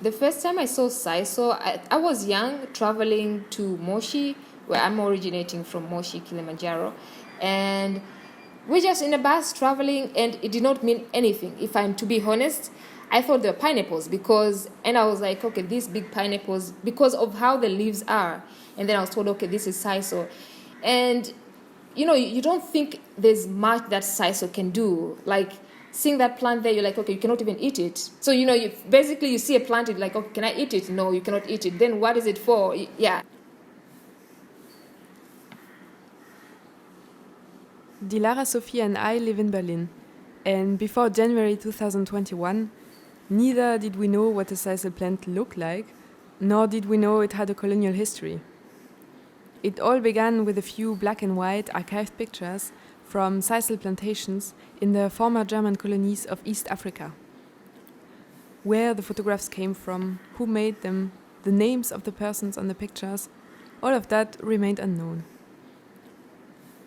The first time I saw sisal, I was young, traveling to Moshi, where I'm originating from, Moshi, Kilimanjaro. And we're just in a bus traveling, and it did not mean anything. If I'm to be honest, I thought they were pineapples and I was like, okay, these big pineapples, because of how the leaves are. And then I was told, okay, this is sisal. And, you don't think there's much that sisal can do. Like, seeing that plant there, you're like, okay, you cannot even eat it. So, you see a plant, you're like, okay, can I eat it? No, you cannot eat it. Then what is it for? Yeah. Dilara, Sophia and I live in Berlin. And before January 2021, neither did we know what a sisal plant looked like, nor did we know it had a colonial history. It all began with a few black and white archived pictures from sisal plantations in the former German colonies of East Africa. Where the photographs came from, who made them, the names of the persons on the pictures, all of that remained unknown.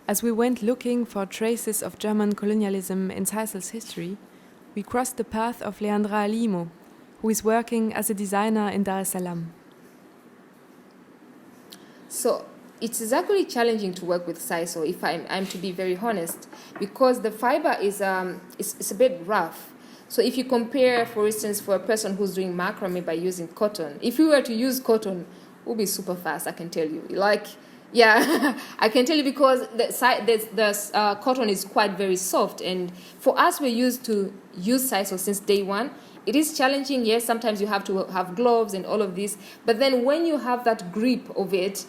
As we went looking for traces of German colonialism in sisal's history, we crossed the path of Leandra Alimo, who is working as a designer in Dar es Salaam. So it is actually challenging to work with sisal, if I'm to be very honest, because the fiber is a bit rough. So if you compare, for instance, for a person who's doing macrame by using cotton, if we were to use cotton, it would be super fast, I can tell you. Yeah, I can tell you because the cotton is quite very soft. And for us, we're used to use sisal since day one. It is challenging, yes, sometimes you have to have gloves and all of this. But then when you have that grip of it,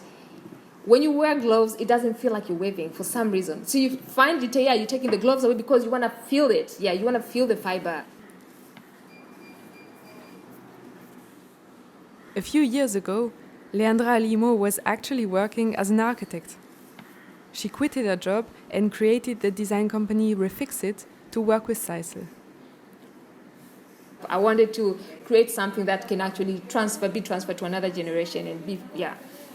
when you wear gloves, it doesn't feel like you're waving for some reason. So you find you're taking the gloves away because you want to feel it. Yeah, you want to feel the fiber. A few years ago, Leandra Alimo was actually working as an architect. She quitted her job and created the design company Refixit to work with sisal. I wanted to create something that can actually be transferred to another generation and be,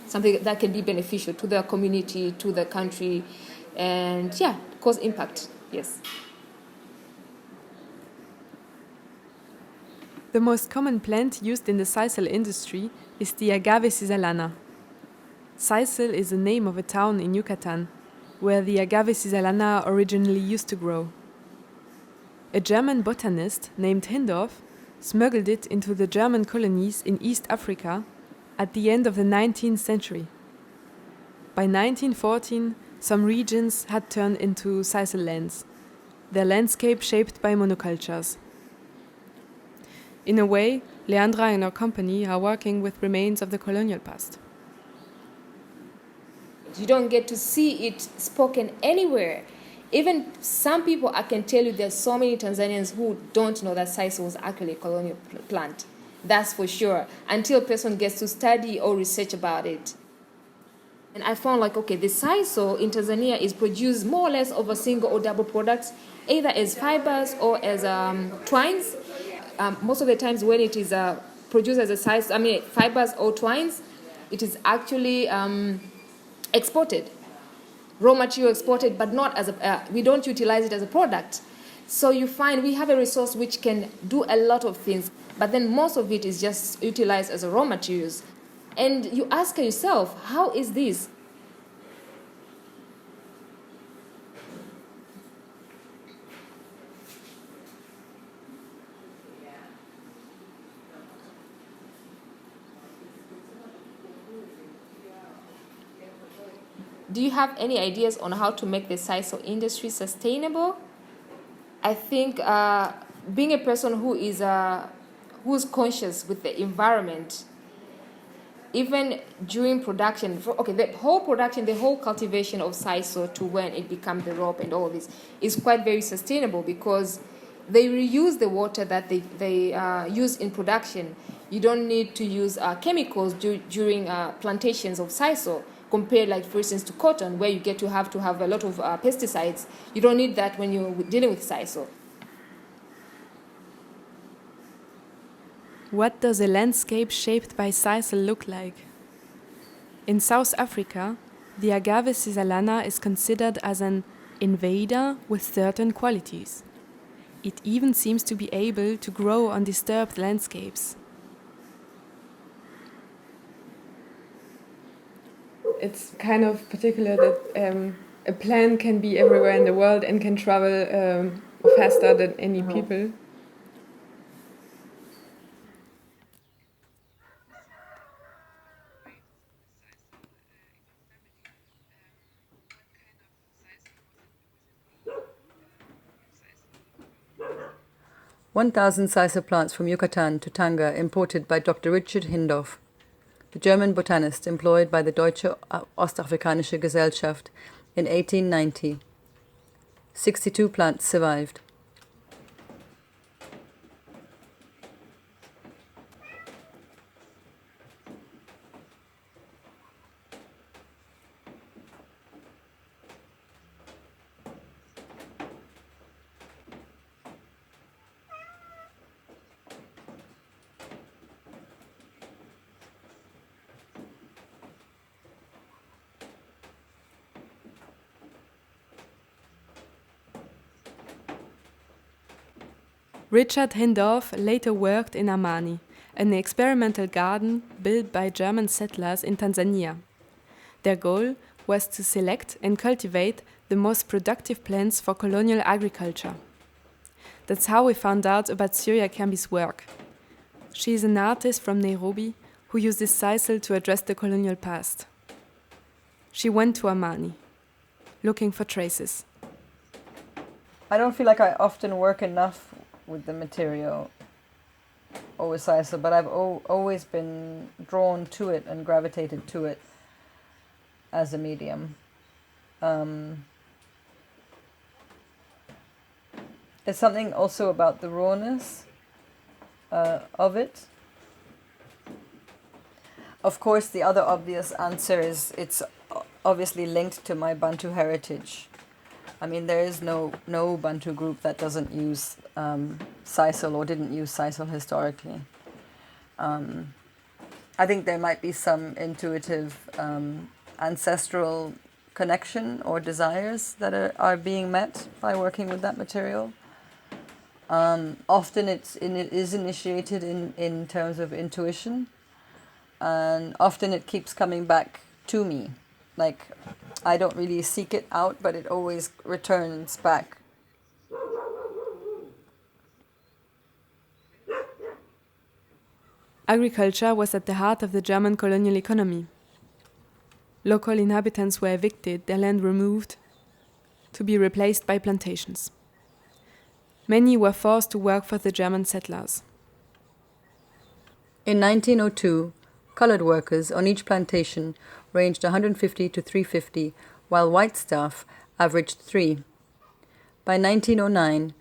something that can be beneficial to the community, to the country, and cause impact, yes. The most common plant used in the sisal industry is the agave sisalana. Sisal is the name of a town in Yucatan, where the agave sisalana originally used to grow. A German botanist named Hindorf smuggled it into the German colonies in East Africa at the end of the 19th century. By 1914, some regions had turned into sisal lands, their landscape shaped by monocultures. In a way, Leandra and her company are working with remains of the colonial past. You don't get to see it spoken anywhere. Even some people, I can tell you, there's so many Tanzanians who don't know that sisal was actually a colonial plant. That's for sure, until a person gets to study or research about it. And I found the sisal in Tanzania is produced more or less of a single or double products, either as fibers or as twines. Most of the times when it is produced as fibers or twines, it is actually exported, raw material exported, but not as we don't utilize it as a product. So you find we have a resource which can do a lot of things, but then most of it is just utilized as a raw materials. And you ask yourself, how is this? Do you have any ideas on how to make the sisal industry sustainable? I think being a person who's conscious with the environment, even during production, the whole cultivation of sisal to when it becomes the rope and all this is quite very sustainable because they reuse the water that they use in production. You don't need to use chemicals during plantations of sisal. Compared, for instance, to cotton, where you get to have a lot of pesticides. You don't need that when you're dealing with sisal. What does a landscape shaped by sisal look like? In South Africa, the agave sisalana is considered as an invader with certain qualities. It even seems to be able to grow on disturbed landscapes. it's kind of particular that a plant can be everywhere in the world and can travel faster than any people. 1,000 sisal plants from Yucatan to Tanga imported by Dr. Richard Hindorff, the German botanist employed by the Deutsche Ostafrikanische Gesellschaft in 1890. 62 plants survived. Richard Hindorff later worked in Amani, an experimental garden built by German settlers in Tanzania. Their goal was to select and cultivate the most productive plants for colonial agriculture. That's how we found out about Surya Kambi's work. She is an artist from Nairobi who uses sisal to address the colonial past. She went to Amani, looking for traces. I don't feel like I often work enough with the material or with sisal, but I've always been drawn to it and gravitated to it as a medium. There's something also about the rawness of it. Of course, the other obvious answer is it's obviously linked to my Bantu heritage. I mean, there is no Bantu group that doesn't use sisal or didn't use sisal historically. I think there might be some intuitive ancestral connection or desires that are being met by working with that material. Often it is initiated in terms of intuition, and often it keeps coming back to me. Like, I don't really seek it out, but it always returns back. Agriculture was at the heart of the German colonial economy. Local inhabitants were evicted, their land removed, to be replaced by plantations. Many were forced to work for the German settlers. In 1902, colored workers on each plantation ranged 150 to 350, while white staff averaged 3. By 1909,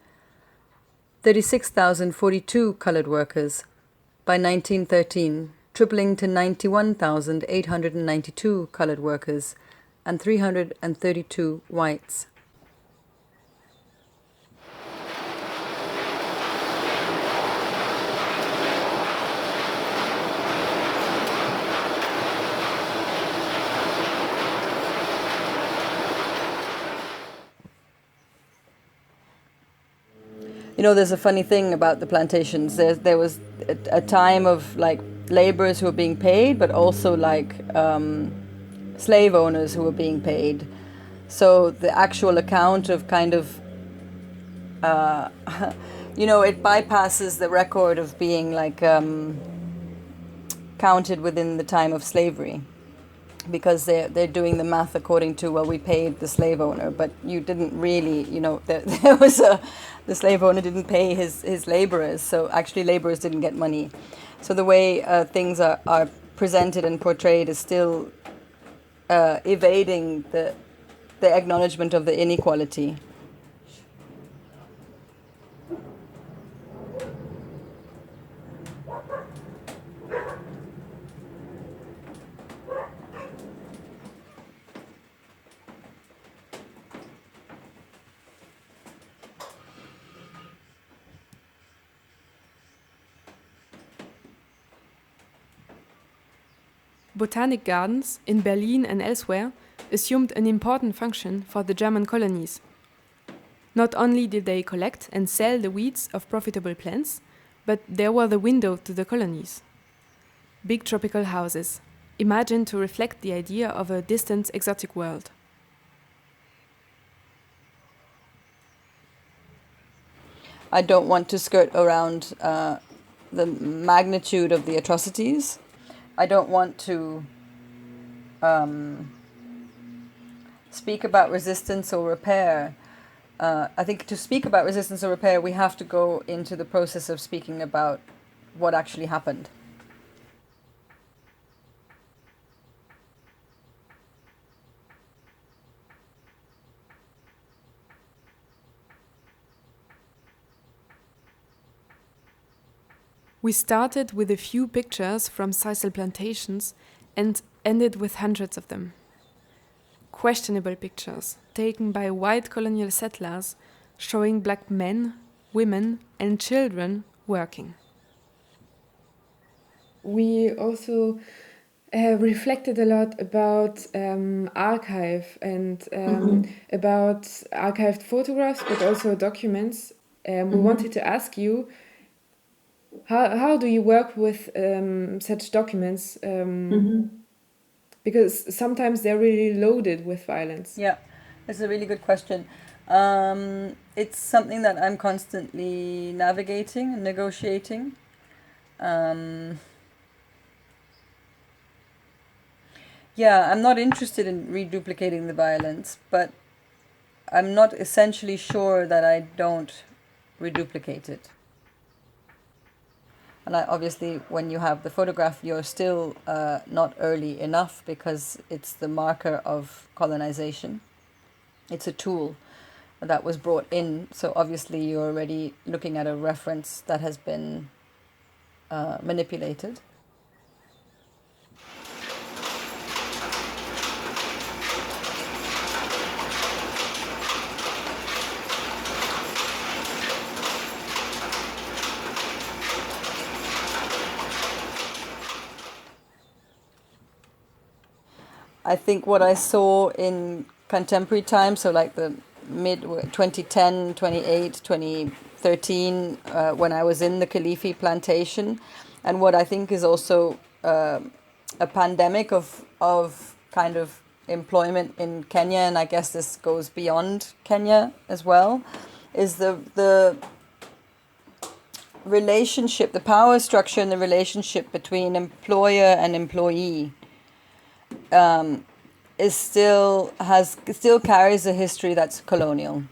36,042 colored workers. By 1913, tripling to 91,892 colored workers and 332 whites. You know, there's a funny thing about the plantations. There was a time of like laborers who were being paid, but also like slave owners who were being paid. So the actual account of kind of, you know, it bypasses the record of being like counted within the time of slavery, because they're doing the math according to, well, we paid the slave owner, but you didn't really, you know, there was the slave owner didn't pay his laborers, so actually laborers didn't get money. So the way things are presented and portrayed is still evading the acknowledgement of the inequality. Botanic gardens in Berlin and elsewhere assumed an important function for the German colonies. Not only did they collect and sell the weeds of profitable plants, but they were the window to the colonies. Big tropical houses, imagined to reflect the idea of a distant, exotic world. I don't want to skirt around the magnitude of the atrocities. I don't want to speak about resistance or repair. I think to speak about resistance or repair, we have to go into the process of speaking about what actually happened. We started with a few pictures from sisal plantations and ended with hundreds of them. Questionable pictures taken by white colonial settlers showing black men, women, and children working. We also reflected a lot about archive and about archived photographs, but also documents. We wanted to ask you, how do you work with such documents? Because sometimes they're really loaded with violence. Yeah, that's a really good question. It's something that I'm constantly navigating and negotiating. Yeah, I'm not interested in reduplicating the violence, but I'm not essentially sure that I don't reduplicate it. And obviously, when you have the photograph, you're still not early enough because it's the marker of colonization. It's a tool that was brought in. So obviously, you're already looking at a reference that has been manipulated. I think what I saw in contemporary times, so like the mid 2010, 28, 2013, when I was in the Kilifi plantation, and what I think is also a pandemic of kind of employment in Kenya, and I guess this goes beyond Kenya as well, is the relationship, the power structure and the relationship between employer and employee still carries a history that's colonial.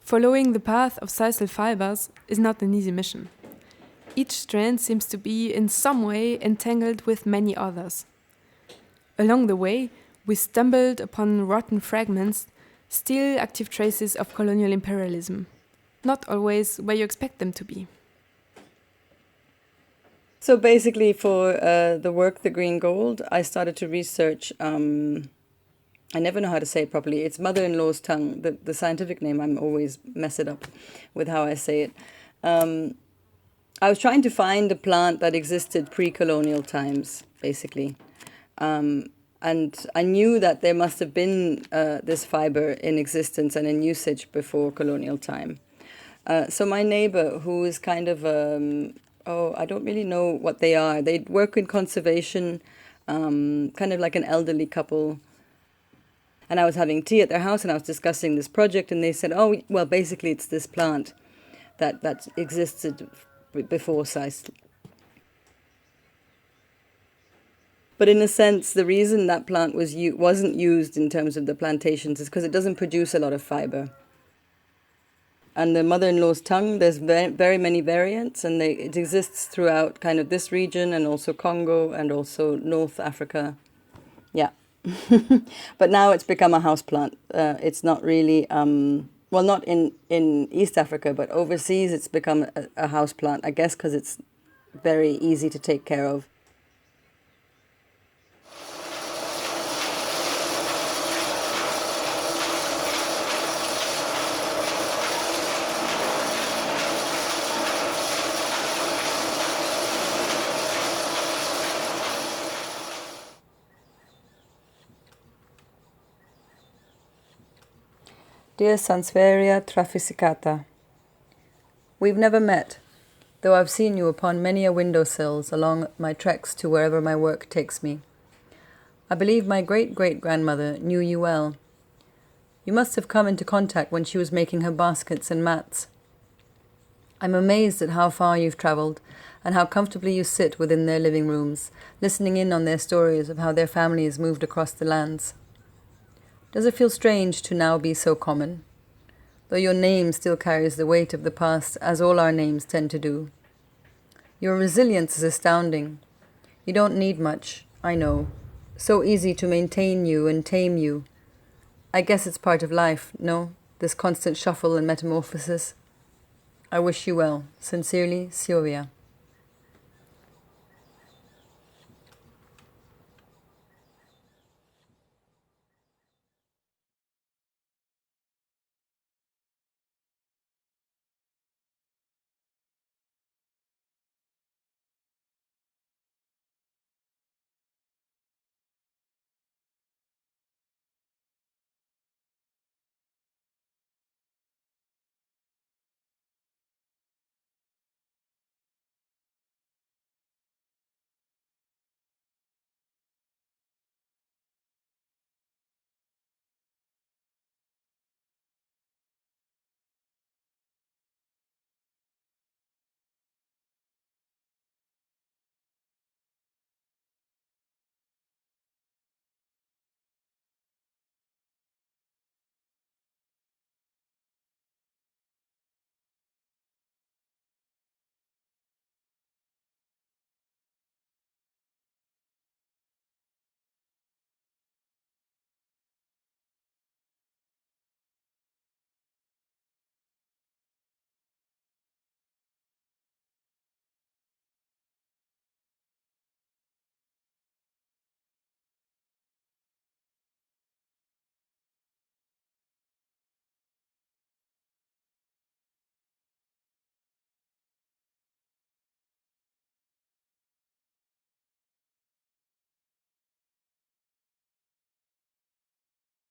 Following the path of sisal fibers is not an easy mission. Each strand seems to be in some way entangled with many others. Along the way, we stumbled upon rotten fragments, still active traces of colonial imperialism, not always where you expect them to be. So basically for the work, The Green Gold, I started to research, I never know how to say it properly, it's mother-in-law's tongue, the scientific name, I'm always mess it up with how I say it. I was trying to find a plant that existed pre-colonial times, basically. And I knew that there must have been this fiber in existence and in usage before colonial time. So my neighbor, who is kind of, I don't really know what they are. They work in conservation, kind of like an elderly couple. And I was having tea at their house and I was discussing this project and they said, oh, well, basically it's this plant that existed before sisal. But in a sense, the reason that plant wasn't used in terms of the plantations is because it doesn't produce a lot of fiber. And the mother-in-law's tongue, there's very many variants, and it exists throughout kind of this region and also Congo and also North Africa. Yeah. But now it's become a houseplant. It's not really, not in East Africa, but overseas it's become a houseplant, I guess because it's very easy to take care of. Dear Sansveria trafficicata, We've never met, though I've seen you upon many a windowsills along my treks to wherever my work takes me. I believe my great-great-grandmother knew you well. You must have come into contact when she was making her baskets and mats. I'm amazed at how far you've travelled and how comfortably you sit within their living rooms, listening in on their stories of how their families moved across the lands. Does it feel strange to now be so common? Though your name still carries the weight of the past, as all our names tend to do. Your resilience is astounding. You don't need much, I know. So easy to maintain you and tame you. I guess it's part of life, no? This constant shuffle and metamorphosis. I wish you well. Sincerely, Sylvia.